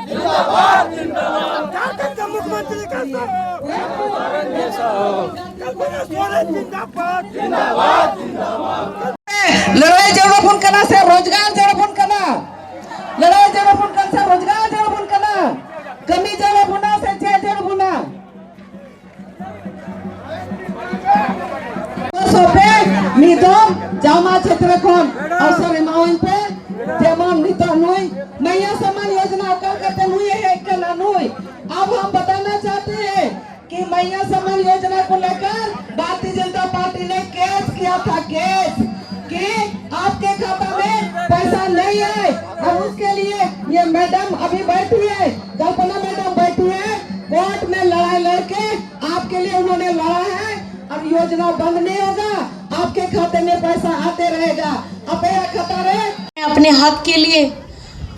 जिंदाबाद जिंदाबाद जिंदाबाद। झारखंड का मुख्यमंत्री कैसे हो? कल्पना सोरेन जिंदाबाद जिंदाबाद जिंदाबाद। लढाई जेवढं करा से रोजगार जेवढं करा, लढाई जेवढं करा से रोजगार जेवढं करा, कमी जेवढं से जेवढं निधन जामा क्षेत्र कोण अवसर मावन पे जेमन निधन हुई मैया समान योजना कर करते हुए है कि ना हुई। अब हम बताना चाहते हैं कि मैया समान योजना को लेकर भारतीय जनता पार्टी ने केस किया था, केस कि आपके खाता में पैसा नहीं है और उसके लिए ये मैडम अभी बैठी है, कल्पना मैडम बैठी है, कोर्ट में लड़ाई लड़के आपके लिए उन्होंने लड़ा है। अब योजना बंद नहीं होगा, आपके खाते में पैसा आते रहेगा। अपने हक के लिए,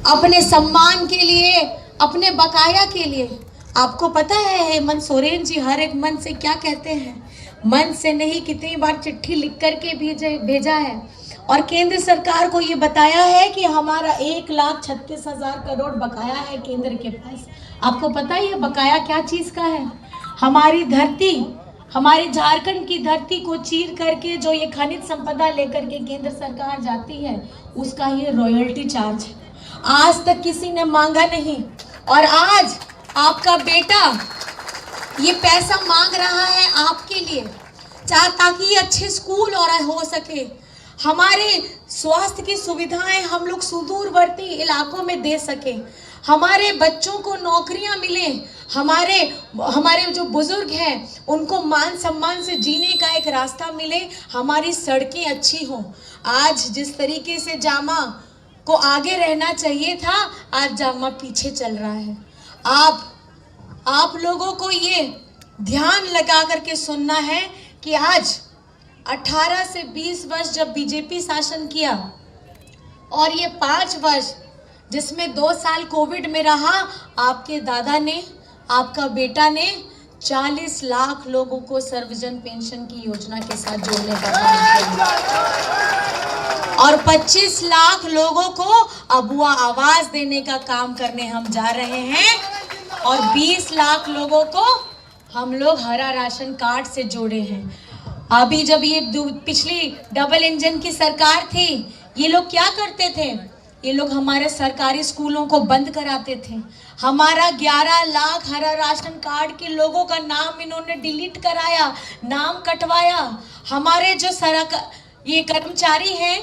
अपने सम्मान के लिए, अपने बकाया के लिए। आपको पता है हेमंत सोरेन जी हर एक मन से क्या कहते हैं? मन से नहीं, कितनी बार चिट्ठी लिख करके भेजा है और केंद्र सरकार को ये बताया है कि हमारा 1,36,000 करोड़ बकाया है केंद्र के पास। आपको पता है ये बकाया क्या चीज़ का है? हमारी धरती, हमारी झारखंड की धरती को चीर करके जो ये खनिज संपदा लेकर के केंद्र सरकार जाती है उसका ये रॉयल्टी चार्ज है। आज तक किसी ने मांगा नहीं और आज आपका बेटा ये पैसा मांग रहा है आपके लिए, ताकि अच्छे स्कूल और हो सके, हमारे स्वास्थ्य की सुविधाएं हम लोग सुदूरवर्ती इलाकों में दे सके, हमारे बच्चों को नौकरियां मिले, हमारे जो बुजुर्ग हैं उनको मान सम्मान से जीने का एक रास्ता मिले, हमारी सड़कें अच्छी हों। आज जिस तरीके से जामा को आगे रहना चाहिए था, आज जामा पीछे चल रहा है। आप लोगों को ये ध्यान लगा करके सुनना है कि आज 18 से 20 वर्ष जब बीजेपी शासन किया और ये 5 वर्ष जिसमें 2 साल कोविड में रहा, आपके दादा ने, आपका बेटा ने 40 लाख लोगों को सर्वजन पेंशन की योजना के साथ जोड़ने का काम किया और 25 लाख लोगों को अबुआ आवाज देने का काम करने हम जा रहे हैं और 20 लाख लोगों को हम लोग हरा राशन कार्ड से जोड़े हैं। अभी जब ये पिछली डबल इंजन की सरकार थी, ये लोग क्या करते थे? ये लोग हमारे सरकारी स्कूलों को बंद कराते थे। हमारा 11 लाख हरा राशन कार्ड के लोगों का नाम इन्होंने डिलीट कराया, नाम कटवाया। हमारे जो ये कर्मचारी हैं,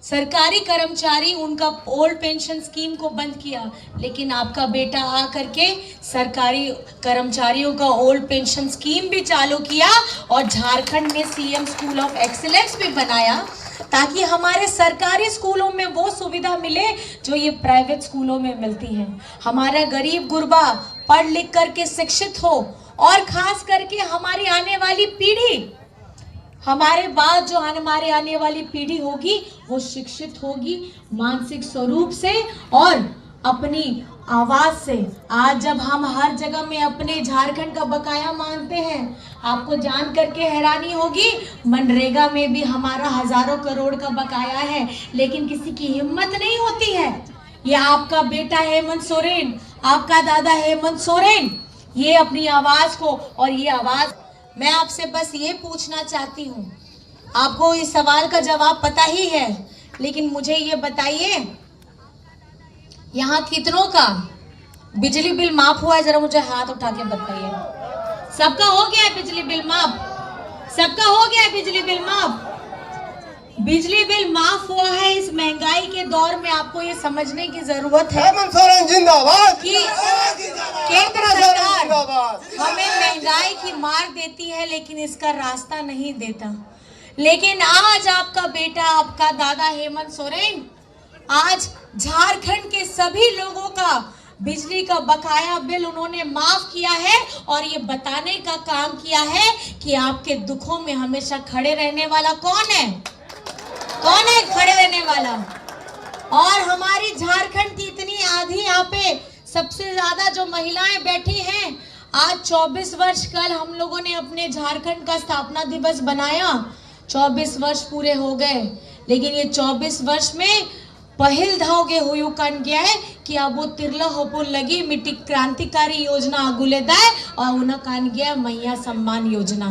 सरकारी कर्मचारी, उनका ओल्ड पेंशन स्कीम को बंद किया। लेकिन आपका बेटा आ करके सरकारी कर्मचारियों का ओल्ड पेंशन स्कीम भी चालू किया और झारखंड में सीएम स्कूल ऑफ एक्सीलेंस भी बनाया, ताकि हमारे सरकारी स्कूलों में वो सुविधा मिले जो ये प्राइवेट स्कूलों में मिलती है। हमारा गरीब गुरबा पढ़ लिख करके शिक्षित हो और खास करके हमारी आने वाली पीढ़ी, हमारे बाद जो हमारे आने वाली पीढ़ी होगी वो शिक्षित होगी मानसिक स्वरूप से और अपनी आवाज से। आज जब हम हर जगह में अपने झारखंड का बकाया मांगते हैं, आपको जान करके हैरानी होगी, मनरेगा में भी हमारा हजारों करोड़ का बकाया है, लेकिन किसी की हिम्मत नहीं होती है। ये आपका बेटा हेमंत सोरेन, आपका दादा हेमंत सोरेन, ये अपनी आवाज को, और ये आवाज मैं आपसे बस ये पूछना चाहती हूँ, आपको इस सवाल का जवाब पता ही है, लेकिन मुझे ये बताइए यहाँ कितनों का बिजली बिल माफ हुआ है? जरा मुझे हाथ उठा के बताइए। सबका हो गया है बिजली बिल माफ? सबका हो गया है बिजली बिल माफ? बिजली बिल माफ हुआ है। इस महंगाई के दौर में आपको ये समझने की जरूरत है कि केंद्र सरकार हमें महंगाई की मार देती है लेकिन इसका रास्ता नहीं देता। लेकिन आज आपका बेटा, आपका दादा हेमंत सोरेन आज झारखंड के सभी लोगों का बिजली का बकाया बिल उन्होंने माफ किया है और ये बताने का काम किया है कि आपके दुखों में हमेशा खड़े रहने वाला कौन है? कौन है खड़े रहने वाला? और हमारी झारखंड की इतनी आधी यहाँ पे सबसे ज्यादा जो महिलाएं बैठी हैं, आज 24 वर्ष, कल हम लोगों ने अपने झारखंड का स्थापना दिवस बनाया, 24 वर्ष पूरे हो गए, लेकिन ये 24 वर्ष में पहल धावगे हुयू कान गया है कि अब वो तिरला होपुल लगी मिट्टी क्रांतिकारी योजना आगुले दाए और उन्हें कान गया मैया सम्मान योजना।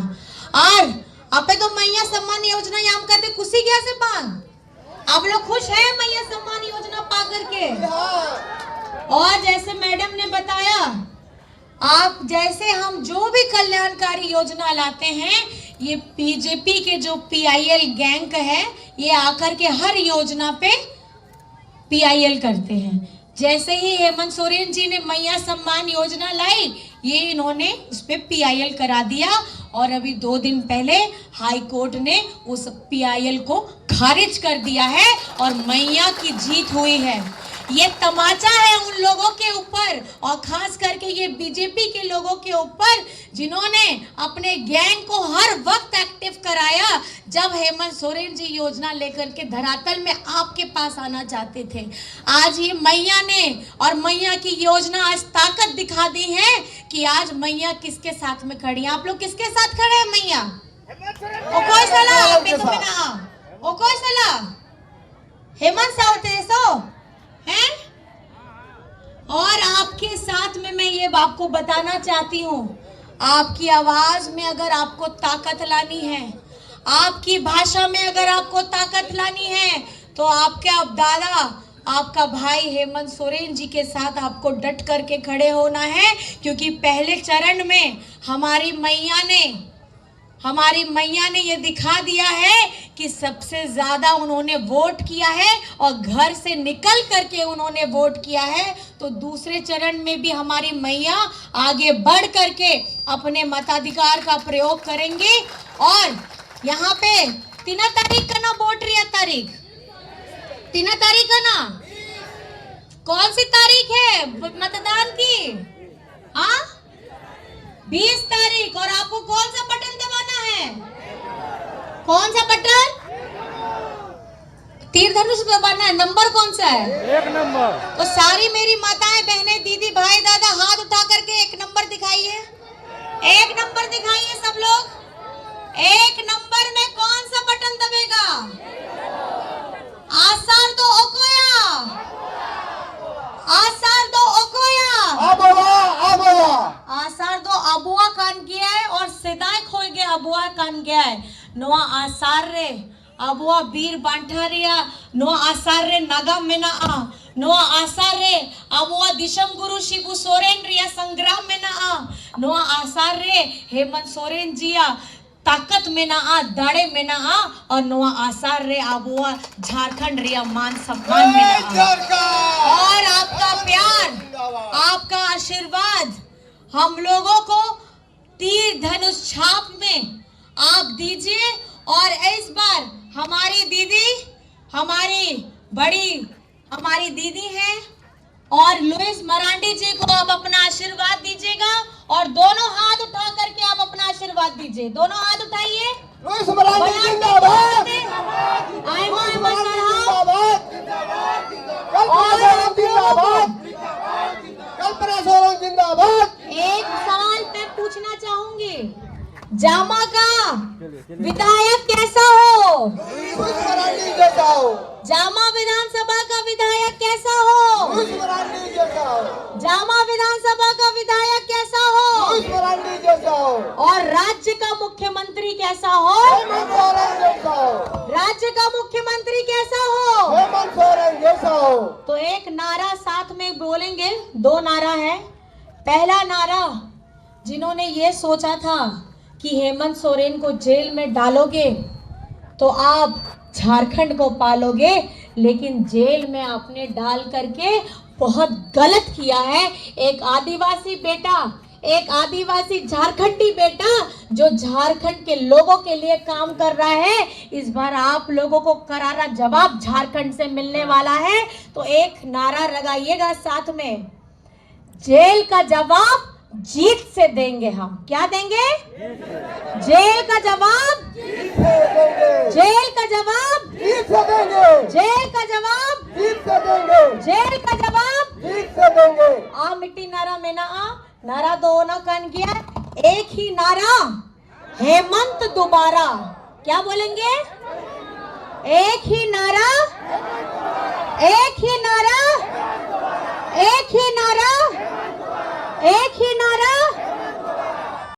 और आपे तो मैया सम्मान योजना याम करते खुशी क्या से पान, आप लोग खुश हैं मैया सम्मान योजना पा करके? और जैसे मैडम ने बताया, आप जैसे हम जो भी कल्याणकारी योजना लाते हैं, ये बीजेपी के जो PIL गैंग है ये आकर के हर योजना पे PIL करते हैं। जैसे ही हेमंत सोरेन जी ने मैया सम्मान योजना लाई, ये इन्होंने उस पे PIL करा दिया और अभी 2 दिन पहले हाई कोर्ट ने उस PIL को खारिज कर दिया है और मैया की जीत हुई है। ये तमाचा है उन लोगों के ऊपर और खास करके ये बीजेपी के लोगों के ऊपर जिन्होंने अपने गैंग को हर वक्त एक्टिव कराया जब हेमंत सोरेन जी योजना लेकर के धरातल में आपके पास आना चाहते थे। आज ये मैया ने और मैया की योजना आज ताकत दिखा दी है कि आज मैया किसके साथ में खड़ी है। आप लोग किसके साथ खड़े हैं? मैया ओकोई सला पे तो बिना ओकोई सला हेमंत साउते सो हैं। और आपके साथ में मैं ये आपको बताना चाहती हूँ, आपकी आवाज में अगर आपको ताकत लानी है, आपकी भाषा में अगर आपको ताकत लानी है, तो आपके अब दादा आपका भाई हेमंत सोरेन जी के साथ आपको डट करके खड़े होना है। क्योंकि पहले चरण में हमारी मैया ने ये दिखा दिया है कि सबसे ज्यादा उन्होंने वोट किया है और घर से निकल करके उन्होंने वोट किया है। तो दूसरे चरण में भी हमारी मैया आगे बढ़ करके अपने मताधिकार का प्रयोग करेंगी। और यहाँ पे 3 तारीख का ना वोट रही है, तारीख 3 तारीख का ना, कौन सी तारीख है मतदान की? हाँ 20 तारीख। और आपको कौन सा बटन दबाना है? कौन सा बटन? तीर धनुष दबाना है। नंबर कौन सा है? 1 नंबर। तो सारी मेरी माताएं बहनें दीदी भाई दादा हाथ उठा करके 1 नंबर दिखाइए। 1 नंबर दिखाइए सब लोग। 1 नंबर में कौन सा बटन दबेगा? आसार दो ओकोया, आसार दो ओकोया, आसार दो अबुआ कान गया है और सिदाय खोई गया अबुआ कान गया है। नोआ आसार रे अबुआ वीर बांठारिया, नोआ आसार रे नागा मेना आ, नोआ आसार रे अबुआ दिशम गुरु शिबू सोरेन रिया संग्राम में ना आ, नोआ आसार रे हेमंत सोरेन जिया ताकत में ना आ, दाड़े में ना आ, और नोआ आसार रे अबुआ झारखंड रिया मान सम्मान में ना आ। और आपका प्यार, आपका आशीर्वाद हम लोगों को तीर धनुष छाप में आप दीजिए। और इस बार हमारी दीदी, हमारी दीदी है और लुइस मरांडी जी को आप अपना आशीर्वाद दीजिएगा। और दोनों हाथ उठा करके आप अपना आशीर्वाद दीजिए। दोनों हाथ उठाइए। लुइस मरांडी जिंदाबाद, कल्पना सोरेन जिंदाबाद। एक सवाल मैं पूछना चाहूंगी, जामा का विधायक कैसा हो? लुइस मरांडी जैसा हो। जामा विधानसभा का विधायक कैसा हो? लुइस मरांडी जैसा हो। जामा विधानसभा का विधायक कैसा हो? लुइस मरांडी जैसा हो। और राज्य का मुख्यमंत्री कैसा हो? हेमंत सोरेन जैसा हो। राज्य का मुख्यमंत्री कैसा हो? हेमंत सोरेन जैसा हो। तो एक नारा साथ में बोलेंगे। 2 नारा है। पहला नारा, जिन्होंने ये सोचा था कि हेमंत सोरेन को जेल में डालोगे तो आप झारखंड को पालोगे, लेकिन जेल में आपने डाल करके बहुत गलत किया है। एक आदिवासी बेटा, एक आदिवासी झारखंडी बेटा जो झारखंड के लोगों के लिए काम कर रहा है, इस बार आप लोगों को करारा जवाब झारखंड से मिलने वाला है। तो एक नारा लगाइएगा साथ में, जेल का जवाब जीत से देंगे हम। क्या देंगे? जेल का जवाब, जेल का जवाब जीत से देंगे। जेल का जवाब, जीत से देंगे। जेल का जवाब जीत से देंगे। आ मिट्टी नारा में ना आ, नारा 2 ना कन गया। एक ही नारा, हेमंत दोबारा। क्या बोलेंगे? एक ही नारा, एक एक ही नारा, एक ही